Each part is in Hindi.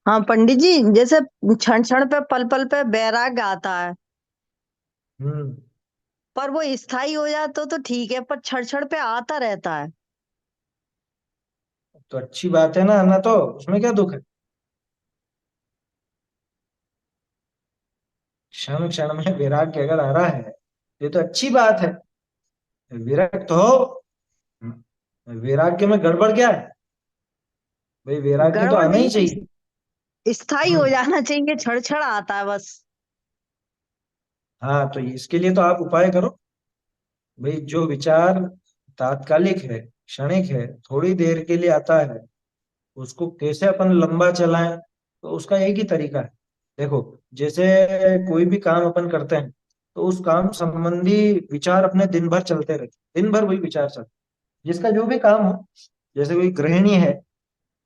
हाँ पंडित जी, जैसे क्षण क्षण पे पल पल पे बैराग्य आता है, हम्म। पर वो स्थायी हो जाए तो ठीक है, पर क्षण क्षण पे आता रहता है। तो अच्छी बात है ना, तो उसमें क्या दुख है। क्षण क्षण में वैराग्य अगर आ रहा है, ये तो अच्छी बात है। विरक्त हो। वैराग्य में गड़बड़ क्या है? भाई वैराग्य तो गड़बड़ आना नहीं ही चाहिए। है, स्थायी हो हम्म। जाना चाहिए, क्षण क्षण आता है बस। हाँ, तो इसके लिए तो आप उपाय करो। भाई जो विचार तात्कालिक है, क्षणिक है, थोड़ी देर के लिए आता है, उसको कैसे अपन लंबा चलाएं, तो उसका एक ही तरीका है। देखो, जैसे कोई भी काम अपन करते हैं, तो उस काम संबंधी विचार अपने दिन भर चलते रहते, दिन भर वही विचार चलते, जिसका जो भी काम हो। जैसे कोई गृहिणी है,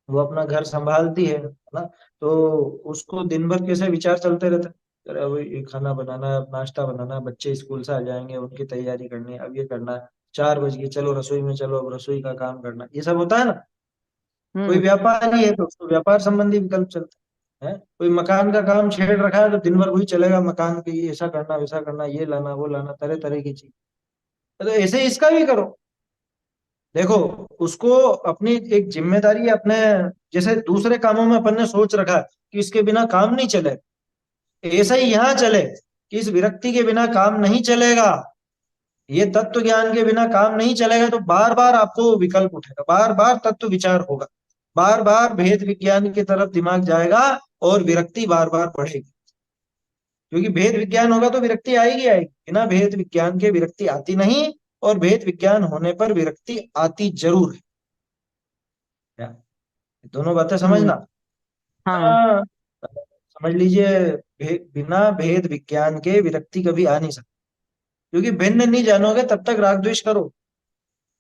वो अपना घर संभालती है ना, तो उसको दिन भर कैसे विचार चलते रहते हैं। अरे अब ये खाना बनाना है, अब नाश्ता बनाना है, बच्चे स्कूल से आ जाएंगे, उनकी तैयारी करनी है, अब ये करना है, 4 बज गए, चलो रसोई में, चलो अब रसोई का काम करना है। ये सब होता है ना। कोई हम्म। व्यापारी है तो उसको व्यापार संबंधी विकल्प चलते हैं। कोई मकान का काम छेड़ रखा है, तो दिन भर वही चलेगा, मकान की ये ऐसा करना, वैसा करना, ये लाना, वो लाना, तरह तरह की चीज। तो ऐसे इसका भी करो। देखो, उसको अपनी एक जिम्मेदारी अपने, जैसे दूसरे कामों में अपन ने सोच रखा है कि इसके बिना काम नहीं चले, ऐसा ही यहाँ चले कि इस विरक्ति के बिना काम नहीं चलेगा। ये तत्व ज्ञान के बिना काम नहीं चलेगा, तो बार बार आपको विकल्प उठेगा, बार बार तत्व विचार होगा, बार बार भेद विज्ञान की तरफ दिमाग जाएगा, और विरक्ति बार बार बढ़ेगी। क्योंकि भेद विज्ञान होगा तो विरक्ति आएगी आएगी, बिना भेद विज्ञान के विरक्ति आती नहीं। और भेद विज्ञान होने पर विरक्ति आती जरूर है। क्या? दोनों बातें हम्म। समझना। हाँ। हाँ, समझ लीजिए। बिना भेद विज्ञान के विरक्ति कभी आ नहीं सकती। क्योंकि भिन्न नहीं जानोगे तब तक राग द्वेष करो,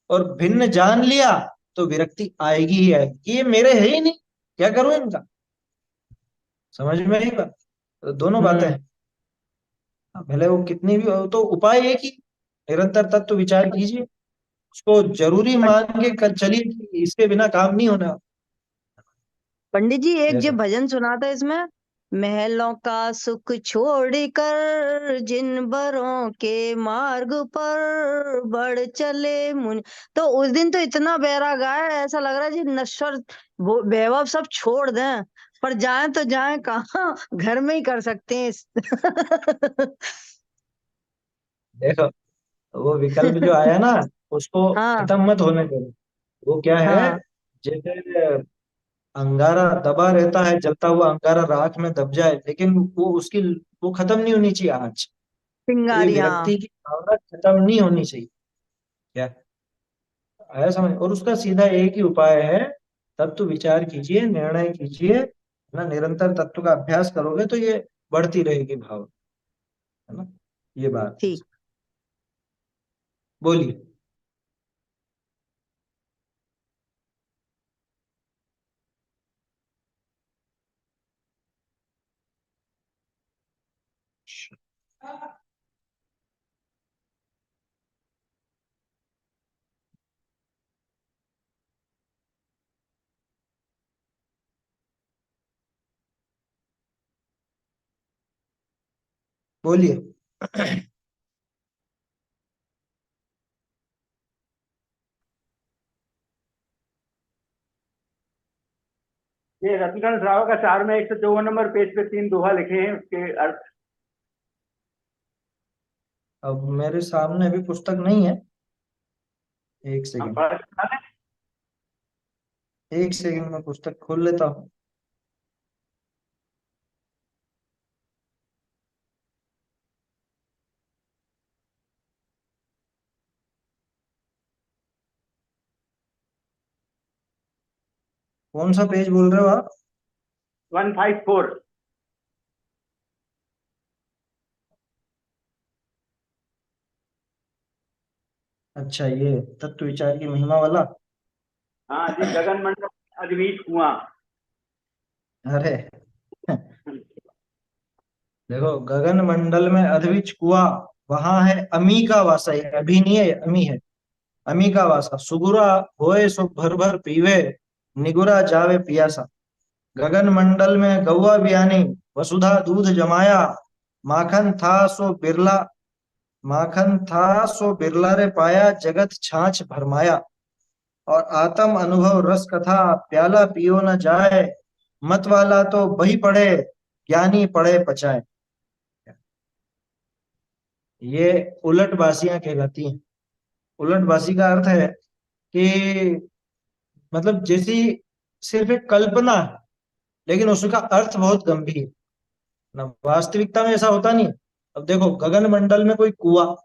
और भिन्न जान लिया तो विरक्ति आएगी ही आएगी। ये मेरे है ही नहीं, क्या करूं इनका। समझ में आई बात? तो दोनों बातें हम्म। हैं। भले वो कितनी भी हो, तो उपाय एक ही, निरंतर तत्व विचार कीजिए। उसको जरूरी पं- मान के कल चलिए कि इसके बिना काम नहीं होना। पंडित जी, एक जो ऐसा। भजन सुना था इसमें, महलों का सुख छोड़कर जिन बरों के मार्ग पर बढ़ चले मुन। तो उस दिन तो इतना बहरा गाया, ऐसा लग रहा है जी नश्वर वैभव सब छोड़ दें, पर जाएं तो जाएं कहाँ, घर में ही कर सकते हैं देखो, वो विकल्प जो आया ना, उसको हाँ। खत्म मत होने देना। वो क्या है, हाँ। जैसे अंगारा दबा रहता है, जलता हुआ अंगारा राख में दब जाए, लेकिन वो उसकी, वो खत्म नहीं होनी चाहिए आज। तो ये चिंगारी, हाँ। विरक्ति की भावना खत्म नहीं होनी चाहिए। क्या आया समझ? और उसका सीधा एक ही उपाय है, तत्व विचार कीजिए, निर्णय कीजिए ना, निरंतर तत्व का अभ्यास करोगे तो ये बढ़ती रहेगी भाव, है ना। ये बात है। ठीक। बोलिए। बोलिए। ये रत्नगण श्रावक का सार में 154 नंबर पेज पे 3 दोहा लिखे हैं, उसके अर्थ। अब मेरे सामने अभी पुस्तक नहीं है। एक हम सेकंड। पढ़ सकते हैं। एक सेकंड में पुस्तक खोल लेता हूँ। कौन सा पेज बोल रहे हो आप? 154। अच्छा, ये तत्व विचार की महिमा वाला। हाँ जी, गगन मंडल अद्वीत कुआं। अरे देखो, गगन मंडल में अधविच कुआ, वहां है अमी का वासा, है अभी नहीं है, अमी है। अमी का वासा सुगुरा होए सो भर भर पीवे, निगुरा जावे पियासा। गगन मंडल में गौआ बियानी, वसुधा दूध जमाया, माखन था सो बिरला, माखन था सो बिरला रे पाया, जगत छाछ भरमाया। और आत्म अनुभव रस कथा, प्याला पियो न जाए, मत वाला तो बही पढ़े, ज्ञानी पढ़े पचाए। ये उलट बासियां कहलाती हैं। उलट बासी का अर्थ है कि मतलब जैसी सिर्फ एक कल्पना है, लेकिन उसका अर्थ बहुत गंभीर है ना। वास्तविकता में ऐसा होता नहीं है। अब देखो, गगन मंडल में कोई कुआं,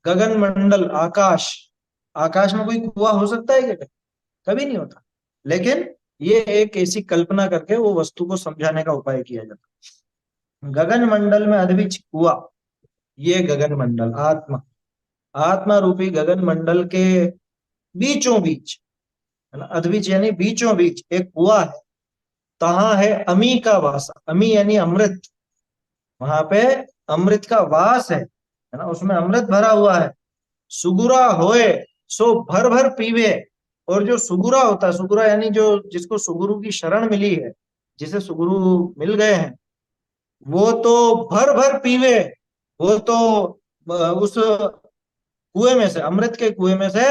गगन मंडल आकाश, आकाश में कोई कुआं हो सकता है क्या? कभी नहीं होता। लेकिन ये एक ऐसी कल्पना करके वो वस्तु को समझाने का उपाय किया जाता है। गगन मंडल में अद्विज कुआं, ये गगन मंडल आत्मा, आत्मा रूपी गगन मंडल के बीचों बीच, है ना, अद्विज यानी बीचों बीच एक कुआं है। तहा है अमी का वास, अमी यानी अमृत, वहां पे अमृत का वास है ना, उसमें अमृत भरा हुआ है। सुगुरा होए सो भर भर पीवे, और जो सुगुरा होता है, सुगुरा यानी जो जिसको सुगुरु की शरण मिली है, जिसे सुगुरु मिल गए हैं, वो तो भर भर पीवे। वो तो उस कुएं में से, अमृत के कुएं में से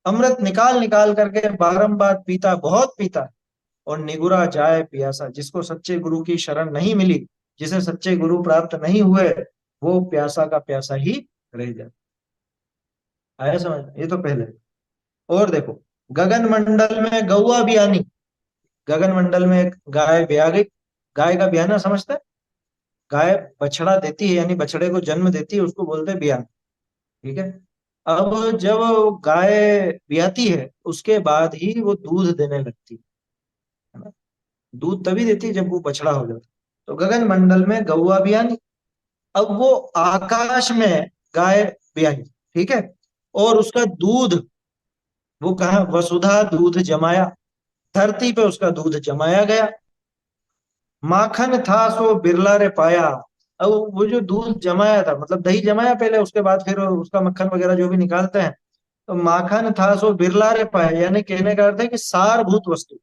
अमृत निकाल निकाल करके बारंबार पीता, बहुत पीता। और निगुरा जाए प्यासा, जिसको सच्चे गुरु की शरण नहीं मिली, जिसे सच्चे गुरु प्राप्त नहीं हुए, वो प्यासा का प्यासा ही रह जाए। आया समझ? ये तो पहले। और देखो, गगन मंडल में गौआ बियानी, गगन मंडल में एक गाय ब्याह गई। गाय का ब्याना समझते हैं? गाय बछड़ा देती है, यानी बछड़े को जन्म देती है, उसको बोलते हैं ब्याह। ठीक है। अब जब गाय ब्याती है, उसके बाद ही वो दूध देने लगती है ना। दूध तभी देती है जब वो बछड़ा हो जाता है। तो गगन मंडल में गौआ बियानी। अब वो आकाश में गाय ब्याही, ठीक है, और उसका दूध, वो कहा वसुधा दूध जमाया, धरती पे उसका दूध जमाया गया। माखन था सो बिरला रे पाया। अब वो जो दूध जमाया था, मतलब दही जमाया पहले, उसके बाद फिर उसका मक्खन वगैरह जो भी निकालते हैं, तो माखन था सो बिरला रे पाया, यानी कहने का अर्थ है कि सारभूत वस्तु,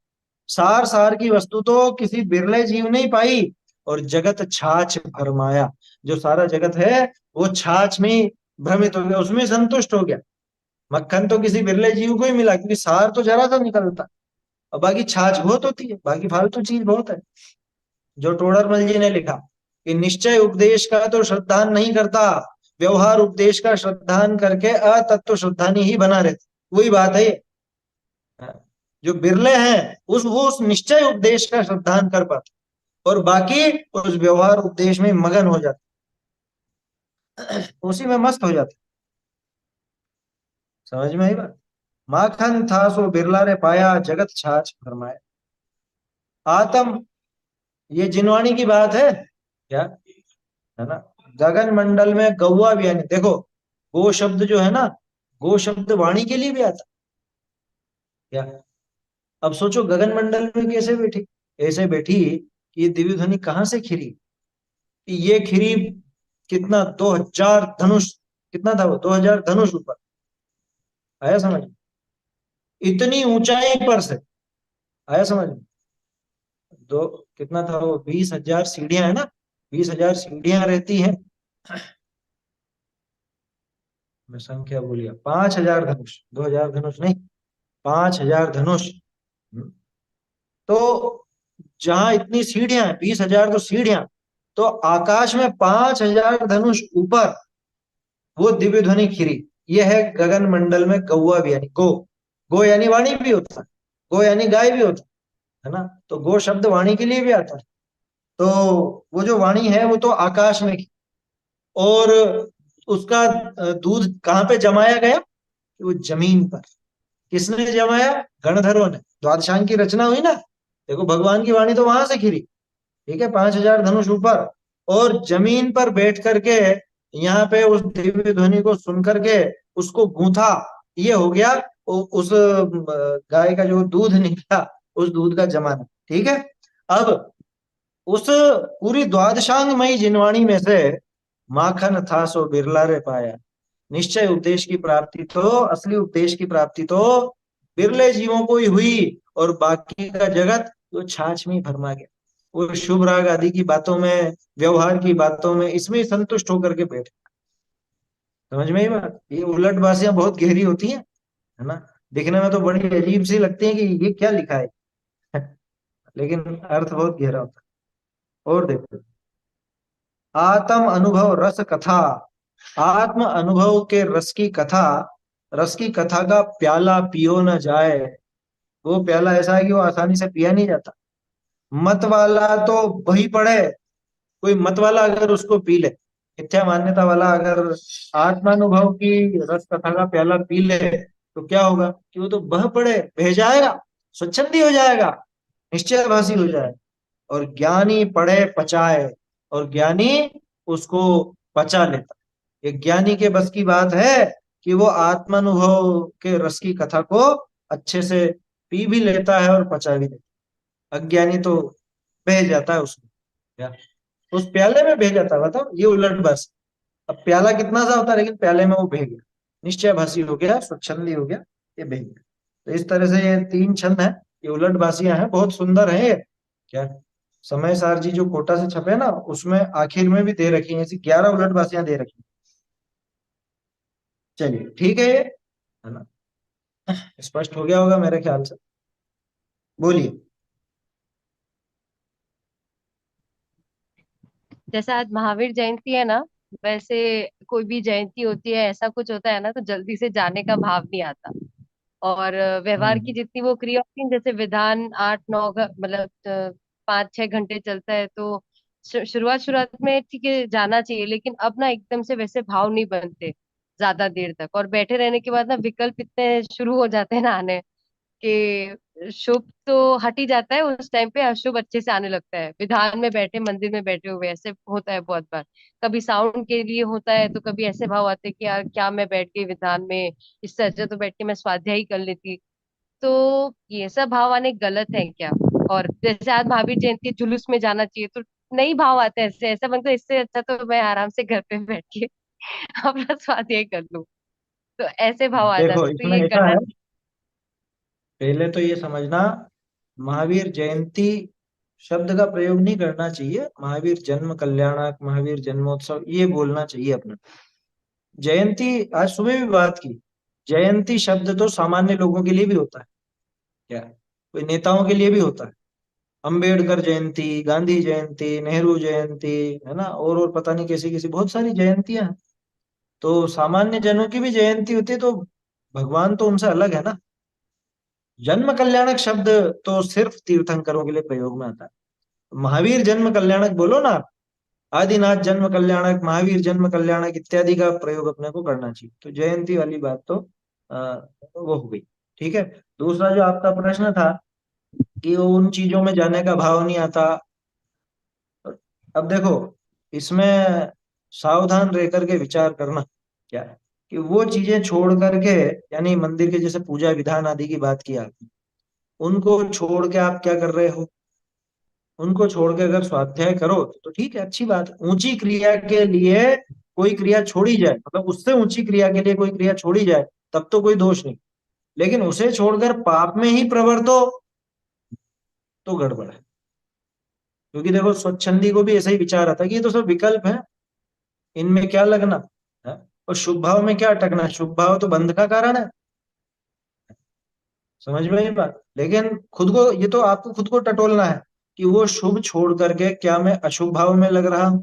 सार सार की वस्तु तो किसी बिरले जीव ने ही पाई। और जगत छाछ भरमाया, जो सारा जगत है वो छाछ में भ्रमित हो गया, उसमें संतुष्ट हो गया। मक्खन तो किसी बिरले जीव को ही मिला, क्योंकि सार तो जरा सा निकलता, और बाकी छाछ बहुत होती है, बाकी फालतू चीज बहुत है। जो टोडरमल जी ने लिखा कि निश्चय उपदेश का तो श्रद्धान नहीं करता, व्यवहार उपदेश का श्रद्धान करके अतत्व श्रद्धानी ही बना रहता। वही बात है ये। जो बिरले हैं उस निश्चय उपदेश का श्रद्धान कर पाते, और बाकी उस व्यवहार उपदेश में मगन हो जाते, उसी में मस्त हो जाते। समझ में आई बात? माखन था सो बिरला रे पाया, जगत छाछ फरमाया। आत्म, ये जिनवाणी की बात है क्या, है ना। गगन मंडल में गौआ भी, यानी देखो, गो शब्द जो है ना, गो शब्द वाणी के लिए भी आता क्या। अब सोचो गगन मंडल में कैसे बैठी, ऐसे बैठी कि ये दिव्य ध्वनि कहाँ से खिरी। ये खिरी कितना, 2000 धनुष, कितना था वो, 2000 धनुष ऊपर। आया समझ? इतनी ऊंचाई पर से, आया समझ? दो, कितना था वो, 20,000 सीढ़ियां है ना, 20,000 सीढ़ियां रहती हैं। मैं संख्या भूल गया, 5,000 धनुष, 2,000 धनुष नहीं, 5,000 धनुष। तो जहां इतनी सीढ़ियां हैं, 20,000 तो सीढ़ियां, तो आकाश में 5,000 धनुष ऊपर वो दिव्य ध्वनि खिरी। ये है गगन मंडल में गौआ भी, यानी गो, गो यानी वाणी भी होता है, गो यानी गाय भी होता है ना। तो गो शब्द वाणी के लिए भी आता है। तो वो जो वाणी है वो तो आकाश में, और उसका दूध कहाँ पे जमाया गया? वो जमीन पर। किसने जमाया? गणधरों ने। द्वादशांग की रचना हुई ना, देखो भगवान की वाणी तो वहां से खिरी, ठीक है, 5,000 धनुष ऊपर, और जमीन पर बैठ करके यहाँ पे उस दिव्य ध्वनि को सुन करके उसको गूंथा। ये हो गया उस गाय का जो दूध निकला, उस दूध का जमाना। ठीक है। अब उस पूरी द्वादशांगमयी जिनवाणी में से माखन था सो बिरला रे पाया। निश्चय उपदेश की प्राप्ति तो, असली उपदेश की प्राप्ति तो बिरले जीवों को ही हुई, और बाकी का जगत वो छाछ में ही भरमा गया। वो शुभ राग आदि की बातों में, व्यवहार की बातों में, इसमें ही संतुष्ट होकर के बैठे। समझ में ही बात, ये उलट बासियां बहुत गहरी होती हैं, है ना। दिखने में तो बड़ी अजीब सी लगती है कि ये क्या लिखा है, लेकिन अर्थ बहुत गहरा होता है। और देखो, आत्म अनुभव रस कथा, आत्म अनुभव के रस की कथा, रस की कथा का प्याला पियो न जाए। वो प्याला ऐसा है कि वो आसानी से पिया नहीं जाता। मत वाला तो वही पढ़े, कोई मत वाला अगर उसको पी ले, मिथ्या मान्यता वाला अगर आत्मानुभव की रस कथा का प्याला पी ले, तो क्या होगा कि वो तो बह पड़े, बह जाएगा, स्वच्छंदी हो जाएगा, निश्चयभाषी हो जाए। और ज्ञानी पढ़े पचाए, और ज्ञानी उसको पचा लेता। एक ज्ञानी के बस की बात है कि वो आत्मानुभव के रस की कथा को अच्छे से पी भी लेता है और पचा भी लेता है। अज्ञानी तो बह जाता है उसमें, क्या उस प्याले में बह जाता है, बताओ, ये उलट बस। अब प्याला कितना सा होता है, लेकिन प्याले में वो बह गया, निश्चय भाषी हो गया, स्वच्छंदी हो गया, ये बह गया। तो इस तरह से ये तीन छंद है, ये उलट बासियां हैं, बहुत सुंदर है ये। क्या समय सार जी जो कोटा से छपे ना, उसमें आखिर में भी दे रखी है, ऐसी 11 उलट बासियां दे रखी हैं। चलिए ठीक है, ये है ना, स्पष्ट हो गया होगा मेरे ख्याल से। बोलिए। जैसे आज महावीर जयंती है ना, वैसे कोई भी जयंती होती है, ऐसा कुछ होता है ना, तो जल्दी से जाने का भाव नहीं आता। और व्यवहार की हम्म। जितनी वो क्रिया होती है, जैसे विधान 8-9 मतलब 5-6 घंटे चलता है, तो शुरुआत शुरुआत में ठीक है जाना चाहिए, लेकिन अब ना एकदम से वैसे भाव नहीं बनते ज्यादा देर तक। और बैठे रहने के बाद ना विकल्प इतने शुरू हो जाते हैं ना आने, कि शुभ तो हट ही जाता है उस टाइम पे, अशुभ अच्छे से आने लगता है। विधान में बैठे, मंदिर में बैठे हुए ऐसे होता है बहुत बार। कभी साउंड के लिए होता है, तो कभी ऐसे भाव आते हैं कि यार क्या मैं बैठ गई विधान में, इससे अच्छा तो बैठ के मैं स्वाध्याय ही कर लेती। तो ये सब भाव आने गलत है क्या? और जैसे आज महावीर जयंती है, जुलूस में जाना चाहिए, तो नहीं भाव आते ऐसे, ऐसा बनता है इससे अच्छा तो मैं आराम से घर पे बैठ के अपना स्वाध्याय कर लूं। तो ऐसे भाव आ देखो जाते, तो इसमें ये ऐसा है, गलत। पहले तो ये समझना, महावीर जयंती शब्द का प्रयोग नहीं करना चाहिए, महावीर जन्म कल्याणक, महावीर जन्मोत्सव ये बोलना चाहिए अपने। जयंती, आज सुबह भी बात की, जयंती शब्द तो सामान्य लोगों के लिए भी होता है, क्या कोई नेताओं के लिए भी होता है। अंबेडकर जयंती, गांधी जयंती, नेहरू जयंती, है ना, और पता नहीं कैसी कैसी बहुत सारी जयंतियां हैं। तो सामान्य जनों की भी जयंती होती है, तो भगवान तो उनसे अलग है ना। जन्म कल्याणक शब्द तो सिर्फ तीर्थंकरों के लिए प्रयोग में आता है। महावीर जन्म कल्याणक बोलो ना, आदिनाथ जन्म कल्याणक, महावीर जन्म कल्याणक इत्यादि का प्रयोग अपने को करना चाहिए। तो जयंती वाली बात तो वो हो गई। ठीक है। दूसरा जो आपका प्रश्न था कि वो उन चीजों में जाने का भाव नहीं आता, अब देखो, इसमें सावधान रह करके विचार करना, क्या है कि वो चीजें छोड़ करके, यानी मंदिर के जैसे पूजा विधान आदि की बात की आपने, उनको छोड़ के आप क्या कर रहे हो, उनको छोड़ के अगर स्वाध्याय करो तो ठीक है, अच्छी बात है। ऊंची क्रिया के लिए कोई क्रिया छोड़ी जाए, मतलब उससे ऊंची क्रिया के लिए कोई क्रिया छोड़ी जाए, तब तो कोई दोष नहीं। लेकिन उसे छोड़कर पाप में ही प्रवृत्त हो, तो गड़बड़ है। क्योंकि देखो, स्वच्छंदी को भी ऐसा ही विचार आता है कि ये तो सब विकल्प है, इनमें क्या लगना है। और शुभ भाव में क्या अटकना है, शुभ भाव तो बंध का कारण है। समझ में ये बात, लेकिन खुद को, ये तो आपको खुद को टटोलना है कि वो शुभ छोड़ करके क्या मैं अशुभ भाव में लग रहा हूं,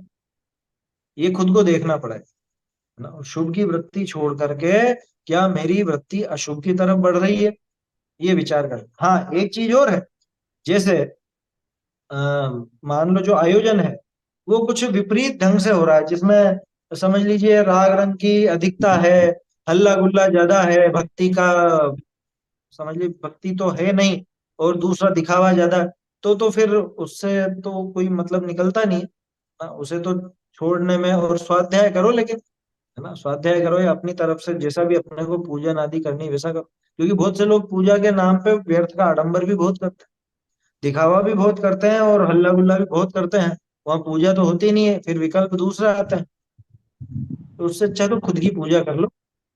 ये खुद को देखना पड़ेगा, है ना। और शुभ की वृत्ति छोड़ करके क्या मेरी वृत्ति अशुभ की तरफ बढ़ रही है, ये विचार कर। हाँ, एक चीज और है, जैसे अ, मान लो जो आयोजन है वो कुछ विपरीत ढंग से हो रहा है, जिसमें समझ लीजिए राग रंग की अधिकता है, हल्ला गुल्ला ज्यादा है, भक्ति का, समझ लीजिए भक्ति तो है नहीं, और दूसरा दिखावा ज्यादा है, तो फिर उससे तो कोई मतलब निकलता नहीं है ना, उसे तो छोड़ने में। और स्वाध्याय करो, लेकिन, है ना, स्वाध्याय करो या अपनी तरफ से जैसा भी अपने को पूजन आदि करनी वैसा करो। क्योंकि बहुत से लोग पूजा के नाम पे व्यर्थ का आडंबर भी बहुत करते हैं, दिखावा भी बहुत करते हैं, और हल्ला गुल्ला भी बहुत करते हैं। वहां पूजा तो होती नहीं है, फिर विकल्प दूसरा आता है। तो उससे अच्छा तो खुद की पूजा कर लो,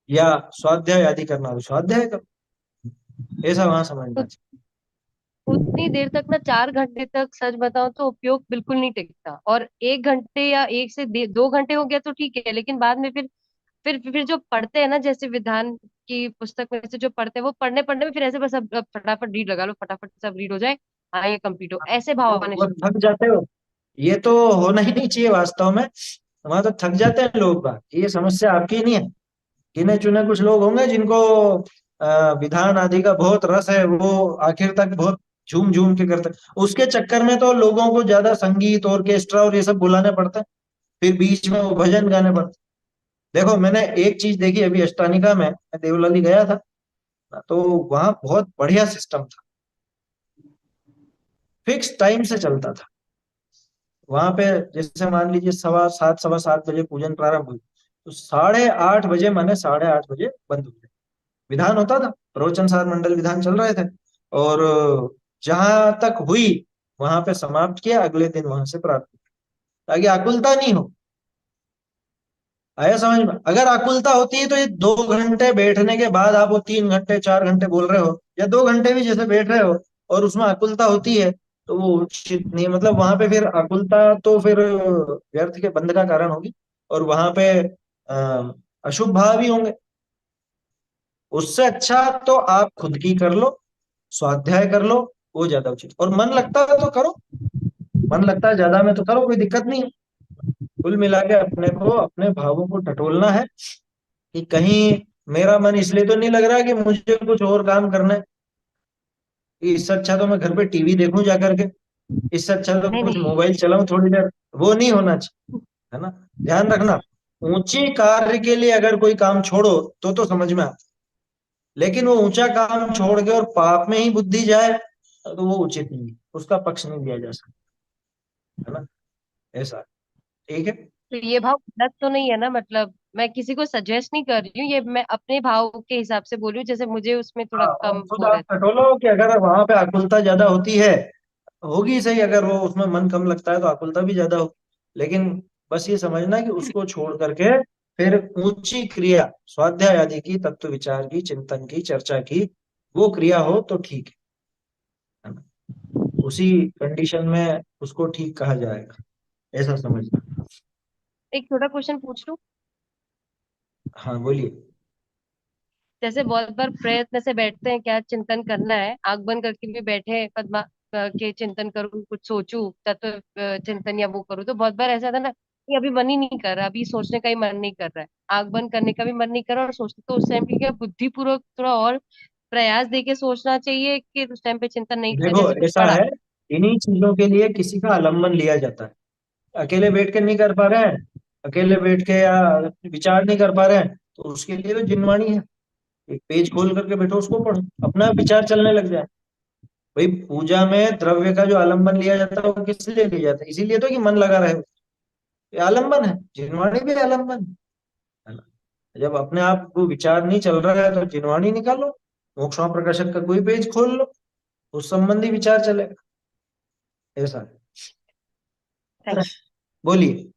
या स्वाध्याय आदि करना हो स्वाध्याय करो, ऐसा वहां तो समझना चाहिए। उतनी देर तक ना 4 घंटे तक सच बताओ तो उपयोग बिल्कुल नहीं टिकता। और 1 घंटे या 1 से 2 घंटे हो गया तो ठीक है, लेकिन बाद में फिर जो पढ़ते हैं ना, जैसे विधान की पुस्तक में से जो पढ़ते हैं, वो पढ़ने पढ़ने में फिर ऐसे बस अब फटाफट रीड लगा लो, फटाफट सब रीड हो जाए, हाँ ये कंप्लीट हो, ऐसे भाव आने वो शुरू। थक जाते हो। ये तो होना ही नहीं चाहिए वास्तव में। वहां तो थक जाते हैं लोग बाग। ये समस्या आपकी नहीं है। गिने चुने कुछ लोग होंगे जिनको विधान आदि का बहुत रस है, वो आखिर तक बहुत झूम झूम के करते हैं। उसके चक्कर में तो लोगों को ज्यादा संगीत ऑर्केस्ट्रा और ये सब बुलाने पड़ते हैं, फिर बीच में वो भजन गाने पड़ते हैं। देखो मैंने एक चीज देखी अभी अष्टानिका में, मैं देवलाली गया था, तो वहां बहुत बढ़िया सिस्टम था। फिक्स टाइम से चलता था वहां पे। जैसे मान लीजिए 7:15 7:15 बजे पूजन प्रारंभ हुई, तो 8:30 बजे माने 8:30 बजे बंद हो गया। विधान होता था, प्रवचन सार मंडल विधान चल रहे थे, और जहां तक हुई वहां पे समाप्त किया, अगले दिन वहां से प्रारंभ, ताकि आकुलता नहीं हो। आया समझ में? अगर आकुलता होती है तो ये 2 घंटे बैठने के बाद आप वो 3 घंटे 4 घंटे बोल रहे हो, या 2 घंटे भी जैसे बैठ रहे हो, और उसमें आकुलता होती है, तो वो उचित नहीं है। मतलब वहां पे फिर आकुलता तो फिर व्यर्थ के बंध का कारण होगी, और वहां पे अशुभ भाव भी होंगे। उससे अच्छा तो आप खुद की कर लो, स्वाध्याय कर लो, वो ज्यादा उचित। और मन लगता है तो करो, मन लगता है ज्यादा में तो करो, कोई दिक्कत नहीं है। कुल मिला के अपने को अपने भावों को टटोलना है कि कहीं मेरा मन इसलिए तो नहीं लग रहा कि मुझे कुछ और काम करना है, इससे अच्छा तो मैं घर पे टीवी देखूं जा करके, इससे अच्छा तो नहीं कुछ नहीं, मोबाइल चलाऊं थोड़ी देर। वो नहीं होना चाहिए, है ना? ध्यान रखना, ऊंची कार्य के लिए अगर कोई काम छोड़ो तो समझ में आता, लेकिन वो ऊंचा काम छोड़ के और पाप में ही बुद्धि जाए, तो वो उचित नहीं है, उसका पक्ष नहीं लिया जा सकता, है ना? ऐसा, ठीक है। तो ये भाव गलत तो नहीं है ना? मतलब मैं किसी को सजेस्ट नहीं कर रही हूँ, ये मैं अपने भाव के हिसाब से बोल रही हूँ, जैसे मुझे उसमें थोड़ा हाँ, और कम खुद वो आप रहता टटोलो कि अगर वहां पे आकुलता ज्यादा होती है, होगी सही, अगर वो उसमें मन कम लगता है तो आकुलता भी ज्यादा होगी, लेकिन बस ये समझना कि उसको छोड़ करके फिर ऊंची क्रिया, स्वाध्याय आदि की, तत्व विचार की, चिंतन की, चर्चा की, वो क्रिया हो तो ठीक है ना? उसी कंडीशन में उसको ठीक कहा जाएगा, ऐसा समझना। है। एक छोटा क्वेश्चन पूछ लूं? हाँ बोलिए। जैसे बहुत बार प्रयत्न से बैठते हैं, क्या चिंतन करना है, आंख बंद करके भी बैठे पद्मा के चिंतन करूँ, कुछ सोचूं, तत्व चिंतन या वो करूँ, तो बहुत बार ऐसा था ना कि अभी मन ही नहीं कर रहा, अभी सोचने का ही मन नहीं कर रहा है, आंख बंद करने का भी मन नहीं कर रहा, और सोचते तो उस टाइम पे क्या बुद्धिपूर्वक थोड़ा और प्रयास देके सोचना चाहिए, कि उस टाइम पे चिंतन नहीं देखो जैसे कुछ ऐसा पढ़ा। है, इन्हीं चीजों के लिए किसी का आलम्बन लिया जाता है। अकेले बैठ के नहीं कर पा रहे हैं, अकेले बैठ के या विचार नहीं कर पा रहे हैं, तो उसके लिए तो जिनवाणी है। एक पेज खोल करके बैठो, उसको पढ़ो, अपना विचार चलने लग जाए। भाई पूजा में द्रव्य का जो आलंबन लिया जाता है वो किस लिए लिया जाता है? इसीलिए तो कि मन लगा रहे। ये आलंबन है, जिनवाणी भी आलंबन है ना? जब अपने आप को विचार नहीं चल रहा है तो जिनवाणी निकालो, मोक्षमा प्रकाशक का कोई पेज खोल लो, उस संबंधी विचार चलेगा। ऐसा है। थैंक बोलिए।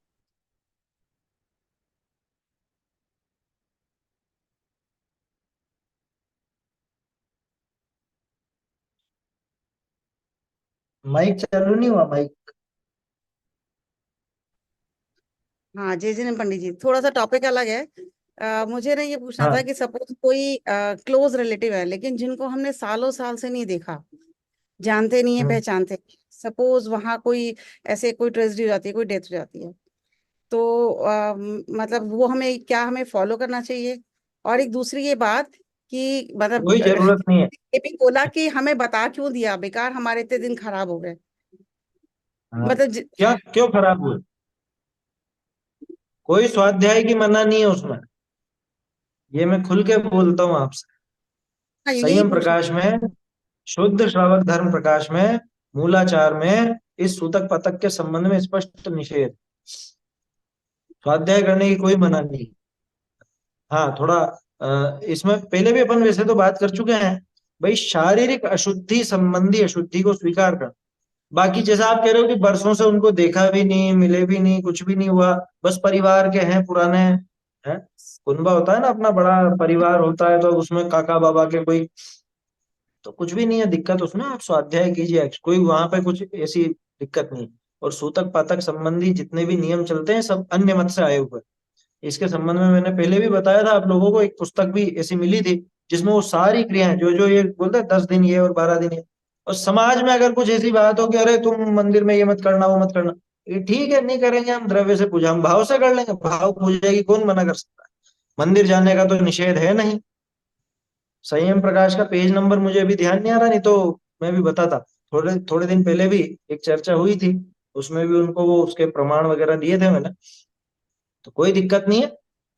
माइक चालू नहीं हुआ? माइक। हाँ जय जिनेन्द्र पंडित जी, थोड़ा सा टॉपिक अलग है। मुझे ना ये पूछना था हाँ। कि सपोज कोई क्लोज रिलेटिव है, लेकिन जिनको हमने सालों साल से नहीं देखा, जानते नहीं है, हम्म। पहचानते नहीं। सपोज वहां कोई ऐसे कोई ट्रेजेडी हो जाती है, कोई डेथ हो जाती है, तो मतलब वो हमें क्या, हमें फॉलो करना चाहिए? और एक दूसरी ये बात कि मतलब कोई जरूरत नहीं है। ये भी बोला कि हमें बता क्यों दिया, बेकार हमारे इतने दिन खराब हो गए। हाँ, मतलब क्या क्यों खराब हुए? कोई स्वाध्याय की मना नहीं है उसमें, ये मैं खुल के बोलता हूँ आपसे। हाँ, यही संयम पूछना। प्रकाश में, शुद्ध श्रावक धर्म प्रकाश में, मूलाचार में इस सूतक पतक के संबंध में स्पष्ट निषेध। स्वाध्याय करने की कोई मना नहीं। हाँ थोड़ा इसमें पहले भी अपन वैसे तो बात कर चुके हैं। भाई शारीरिक अशुद्धि संबंधी अशुद्धि को स्वीकार कर। बाकी जैसा आप कह रहे हो कि बरसों से उनको देखा भी नहीं, मिले भी नहीं, कुछ भी नहीं हुआ, बस परिवार के हैं पुराने, हैं, कुनबा होता है ना, अपना बड़ा परिवार होता है, तो उसमें काका बाबा के कोई तो कुछ भी नहीं है दिक्कत उसमें, आप स्वाध्याय कीजिए, कोई वहां पे कुछ ऐसी दिक्कत नहीं। और सूतक पातक संबंधी जितने भी नियम चलते हैं सब अन्य मत से आए हुए हैं। इसके संबंध में मैंने पहले भी बताया था आप लोगों को, एक पुस्तक भी ऐसी मिली थी जिसमें वो सारी क्रियाएं जो जो ये बोलते हैं 10 दिन ये और 12 दिन ये, और समाज में अगर कुछ ऐसी बात हो कि अरे तुम मंदिर में ये मत करना वो मत करना, ये ठीक है नहीं करेंगे, हम द्रव्य से पूजा, हम भाव से कर लेंगे, भाव पूजा की कौन मना कर सकता है, मंदिर जाने का तो निषेध है नहीं। संयम प्रकाश का पेज नंबर मुझे अभी ध्यान नहीं आ रहा, नहीं तो मैं भी बताता। थोड़े थोड़े दिन पहले भी एक चर्चा हुई थी, उसमें भी उनको वो उसके प्रमाण वगैरह दिए थे मैंने। तो कोई दिक्कत नहीं है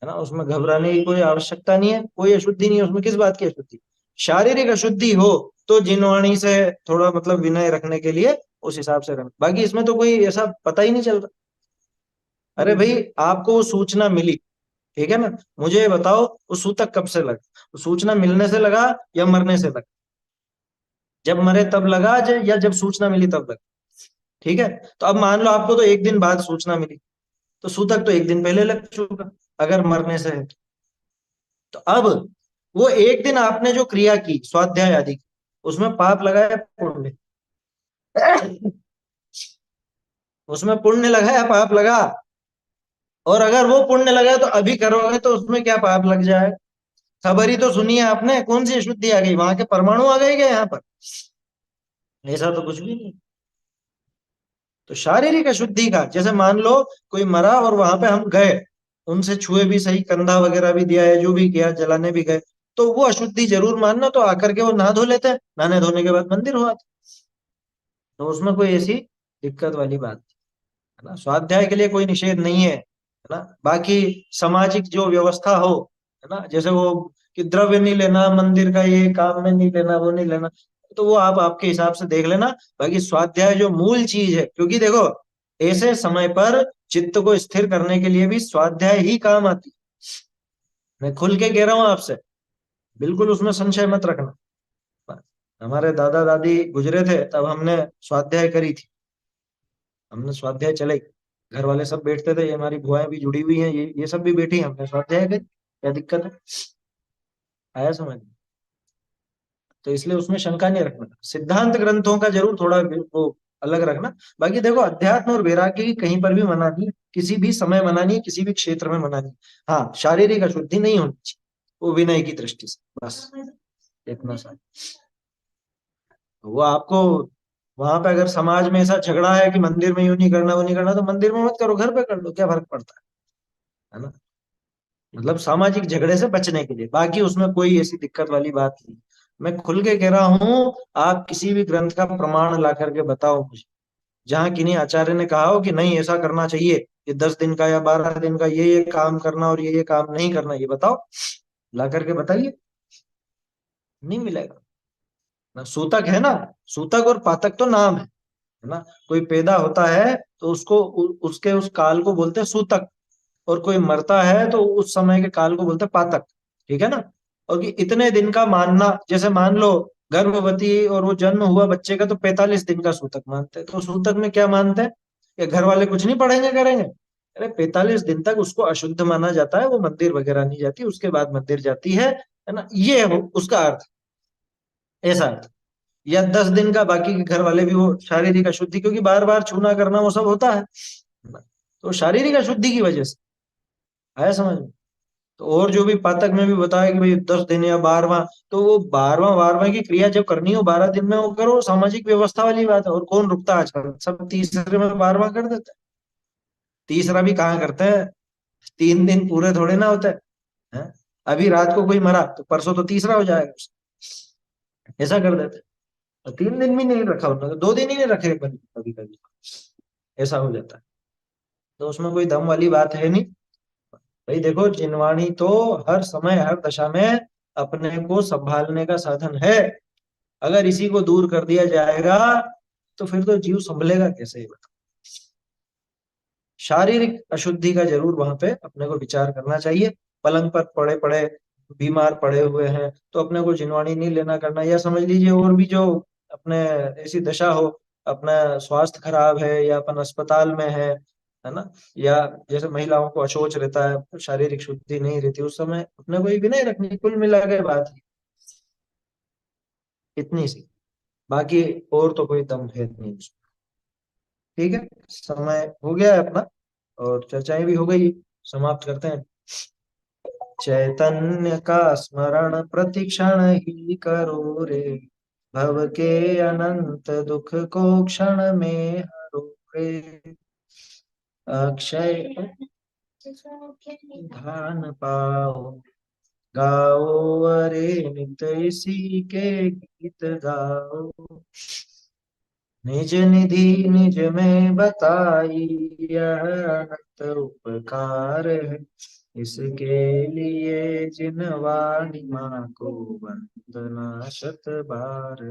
ना, उसमें घबराने की कोई आवश्यकता नहीं है, कोई अशुद्धि नहीं है उसमें। किस बात की अशुद्धि? शारीरिक अशुद्धि हो तो जिनवाणी से थोड़ा मतलब विनय रखने के लिए उस हिसाब से रखना, बाकी इसमें तो कोई ऐसा पता ही नहीं चल रहा। अरे भाई आपको वो सूचना मिली, ठीक है ना, मुझे ये बताओ वो सूतक कब से लगा? वो सूचना मिलने से लगा या मरने से लगा? जब मरे तब लगा या जब सूचना मिली तब लगा? ठीक है, तो अब मान लो आपको तो एक दिन बाद सूचना मिली, तो सूतक तो एक दिन पहले लग चुका अगर मरने से है तो। अब वो एक दिन आपने जो क्रिया की स्वाध्याय आदि की, उसमें पाप लगा या पुण्य? उसमें पुण्य लगा या पाप लगा? और अगर वो पुण्य लगा तो अभी करोगे तो उसमें क्या पाप लग जाए? खबर ही तो सुनी है आपने, कौन सी अशुद्धि आ गई? वहां के परमाणु आ गए क्या यहाँ पर? ऐसा तो कुछ भी नहीं। तो शारीरिक अशुद्धि का, जैसे मान लो कोई मरा और वहां पे हम गए, उनसे छुए भी सही, कंधा वगैरह भी दिया है, जो भी किया, जलाने भी गए, तो वो अशुद्धि जरूर मानना, तो आकर के वो नहा धो लेते हैं, नहाने धोने के बाद मंदिर हुआ, तो उसमें कोई ऐसी दिक्कत वाली बात है ना। स्वाध्याय के लिए कोई निषेध नहीं है ना। बाकी सामाजिक जो व्यवस्था हो, है ना, जैसे वो कि द्रव्य नहीं लेना, मंदिर का ये काम में नहीं लेना, वो नहीं लेना, तो वो आप आपके हिसाब से देख लेना। बाकी स्वाध्याय जो मूल चीज है, क्योंकि देखो ऐसे समय पर चित्त को स्थिर करने के लिए भी स्वाध्याय ही काम आती है। मैं खुल के कह रहा हूं आपसे, बिल्कुल उसमें संशय मत रखना। हमारे दादा दादी गुजरे थे तब हमने स्वाध्याय करी थी, हमने स्वाध्याय चले, घर वाले सब बैठते थे, ये हमारी बुआएं भी जुड़ी हुई हैं, ये सब भी बैठी हैं, हमने स्वाध्याय करी, क्या दिक्कत है? आया समझ में? तो इसलिए उसमें शंका नहीं रखना, सिद्धांत ग्रंथों का जरूर थोड़ा वो अलग रखना। बाकी देखो अध्यात्म और वैराग्य की कहीं पर भी मना नहीं, किसी भी समय मना नहीं, किसी भी क्षेत्र में मना नहीं। हाँ, शारीरिक अशुद्धि नहीं होनी चाहिए, वो विनय की दृष्टि से बस इतना सा। वो आपको वहां पे अगर समाज में ऐसा झगड़ा है कि मंदिर में यूं नहीं करना वो नहीं करना, तो मंदिर में मत करो, घर पे कर लो, क्या फर्क पड़ता है ना। मतलब सामाजिक झगड़े से बचने के लिए, बाकी उसमें कोई ऐसी दिक्कत वाली बात नहीं। मैं खुल के कह रहा हूं, आप किसी भी ग्रंथ का प्रमाण ला करके बताओ मुझे, जहां किन्हीं आचार्य ने कहा हो कि नहीं ऐसा करना चाहिए, ये 10 दिन का या 12 दिन का ये काम करना और ये काम नहीं करना, ये बताओ, ला करके बताइए। नहीं मिलेगा ना। सूतक है ना, सूतक और पातक तो नाम है ना। कोई पैदा होता है तो उसको उसके उस काल को बोलते हैं सूतक, और कोई मरता है तो उस समय के काल को बोलते हैं पातक, ठीक है ना। और कि इतने दिन का मानना, जैसे मान लो गर्भवती और वो जन्म हुआ बच्चे का तो 45 दिन का सूतक मानते हैं, तो सूतक में क्या मानते हैं? ये घर वाले कुछ नहीं पढ़ेंगे करेंगे? अरे 45 दिन तक उसको अशुद्ध माना जाता है, वो मंदिर वगैरह नहीं जाती, उसके बाद मंदिर जाती है ना, ये है उसका अर्थ, ऐसा अर्थ। या 10 दिन का बाकी के घर वाले भी वो शारीरिक अशुद्धि, क्योंकि बार बार छूना करना वो सब होता है, तो शारीरिक अशुद्धि की वजह से। आया समझ में? तो और जो भी पातक में भी बताया कि भाई 10 दिन या 12वां, तो वो 12वां की क्रिया जब करनी हो 12 दिन में वो करो, सामाजिक व्यवस्था वाली बात है। और कौन रुकता है आजकल, सब तीसरे में 12वां कर देते हैं। तीसरा भी कहाँ करते हैं, 3 दिन पूरे थोड़े ना होते हैं। अभी रात को कोई मरा तो परसों तो तीसरा हो जाएगा ऐसा कर देते हैं। और 3 दिन भी नहीं रखा उन्होंने, 2 दिन ही नहीं रखे कभी कभी, ऐसा हो जाता है। तो उसमें कोई दम वाली बात है नहीं। भाई देखो जिनवाणी तो हर समय हर दशा में अपने को संभालने का साधन है, अगर इसी को दूर कर दिया जाएगा तो फिर तो जीव संभलेगा कैसे, ये बताओ। शारीरिक अशुद्धि का जरूर वहां पे अपने को विचार करना चाहिए। पलंग पर पड़े पड़े बीमार पड़े हुए हैं तो अपने को जिनवाणी नहीं लेना करना, या समझ लीजिए और भी जो अपने ऐसी दशा हो, अपना स्वास्थ्य खराब है या अपन अस्पताल में है ना, या जैसे महिलाओं को अशौच रहता है, शारीरिक शुद्धि नहीं रहती, उस समय अपने को ये विनय रखनी, कुल मिला के बात है। इतनी सी, बाकी और तो कोई दम भेद नहीं उसमें। ठीक है, समय हो गया है अपना और चर्चाएं भी हो गई, समाप्त करते हैं। चैतन्य का स्मरण प्रतिक्षण ही करो रे, भव के अनंत दुख को क्षण में हरो रे। अक्षय धान पाओ, गाओ अरे नित इसी के गीत गाओ। निज निधि निज में बताई, यह अनंत उपकार है, इसके लिए जिन वाणी माँ को वंदना शत बार।